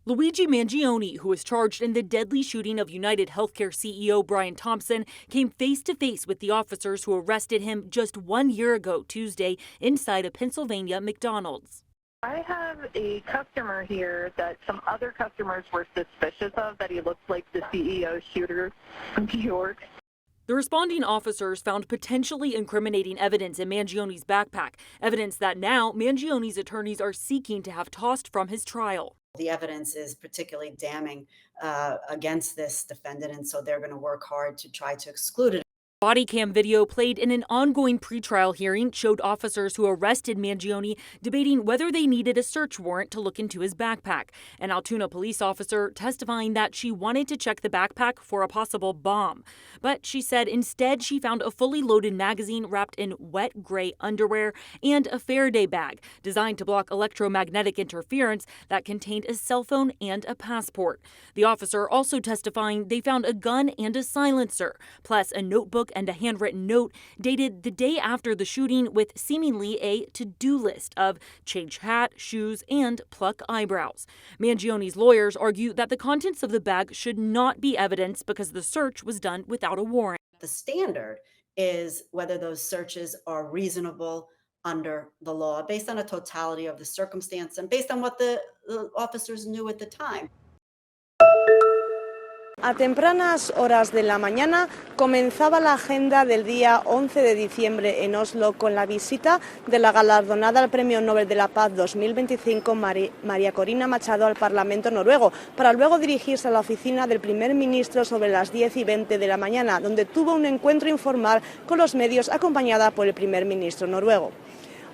Luigi Mangione, who was charged in the deadly shooting of United Healthcare CEO Brian Thompson, came face-to-face with the officers who arrested him just 1 year ago Tuesday inside a Pennsylvania Mcdonald's. I have a customer here that some other customers were suspicious of, that he looked like the CEO shooter from New York. The responding officers found potentially incriminating evidence in Mangione's backpack, evidence that now Mangione's attorneys are seeking to have tossed from his trial. The evidence is particularly damning against this defendant, and so they're going to work hard to try to exclude it. Body cam video played in an ongoing pretrial hearing showed officers who arrested Mangione debating whether they needed a search warrant to look into his backpack. An Altoona police officer testifying that she wanted to check the backpack for a possible bomb. But she said instead she found a fully loaded magazine wrapped in wet gray underwear and a Faraday bag designed to block electromagnetic interference that contained a cell phone and a passport. The officer also testifying they found a gun and a silencer, plus a notebook and a handwritten note dated the day after the shooting with seemingly a to-do list of change hat, shoes, and pluck eyebrows. Mangione's lawyers argue that the contents of the bag should not be evidence because the search was done without a warrant. The standard is whether those searches are reasonable under the law, based on a totality of the circumstance and based on what the officers knew at the time. A tempranas horas de la mañana comenzaba la agenda del día 11 de diciembre en Oslo con la visita de la galardonada al Premio Nobel de la Paz 2025 Maria Corina Machado al Parlamento noruego, para luego dirigirse a la oficina del primer ministro sobre las 10:20 de la mañana, donde tuvo un encuentro informal con los medios acompañada por el primer ministro noruego.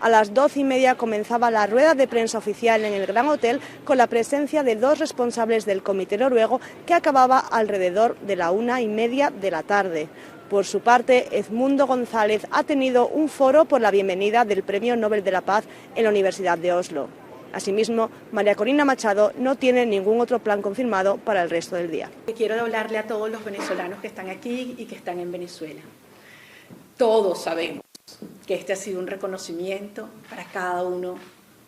A las 12:30 comenzaba la rueda de prensa oficial en el Gran Hotel con la presencia de dos responsables del comité noruego que acababa alrededor de la 1:30 de la tarde. Por su parte, Edmundo González ha tenido un foro por la bienvenida del Premio Nobel de la Paz en la Universidad de Oslo. Asimismo, Maria Corina Machado no tiene ningún otro plan confirmado para el resto del día. Quiero hablarle a todos los venezolanos que están aquí y que están en Venezuela. Todos sabemos que este ha sido un reconocimiento para cada uno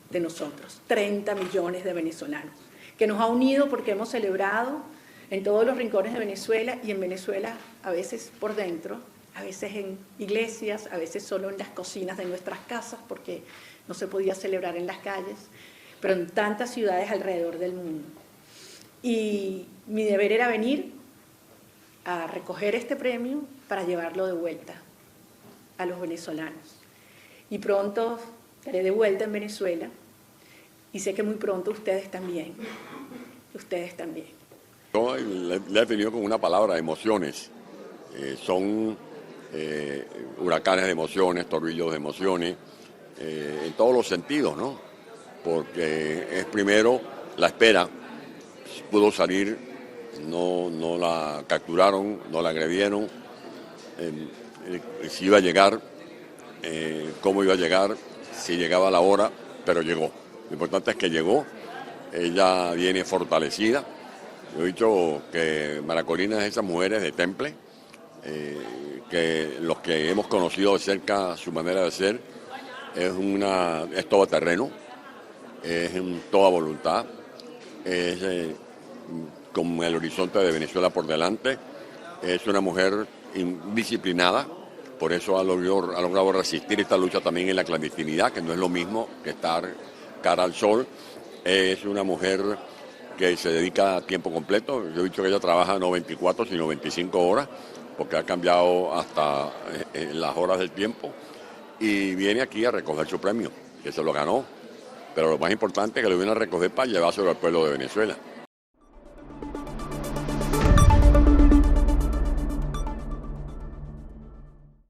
de nosotros, 30 millones de venezolanos, que nos ha unido porque hemos celebrado en todos los rincones de Venezuela y en Venezuela a veces por dentro, a veces en iglesias, a veces solo en las cocinas de nuestras casas porque no se podía celebrar en las calles, pero en tantas ciudades alrededor del mundo. Y mi deber era venir a recoger este premio para llevarlo de vuelta a los venezolanos. Y pronto estaré de vuelta en Venezuela y sé que muy pronto ustedes también. Yo le he tenido con una palabra, emociones. Son huracanes de emociones, torrillos de emociones, en todos los sentidos, ¿no? Porque es primero la espera, pudo salir, no la capturaron, no la agredieron, si iba a llegar, cómo iba a llegar, si llegaba a la hora, pero llegó. Lo importante es que llegó, ella viene fortalecida. Yo he dicho que Maria Corina es de esas mujeres de temple, que los que hemos conocido de cerca su manera de ser, es todo terreno, es toda voluntad, es con el horizonte de Venezuela por delante, es una mujer indisciplinada, por eso ha logrado resistir esta lucha también en la clandestinidad, que no es lo mismo que estar cara al sol. Es una mujer que se dedica a tiempo completo. Yo he dicho que ella trabaja no 24 sino 25 horas, porque ha cambiado hasta las horas del tiempo, y viene aquí a recoger su premio, que se lo ganó, pero lo más importante es que lo viene a recoger para llevárselo al pueblo de Venezuela.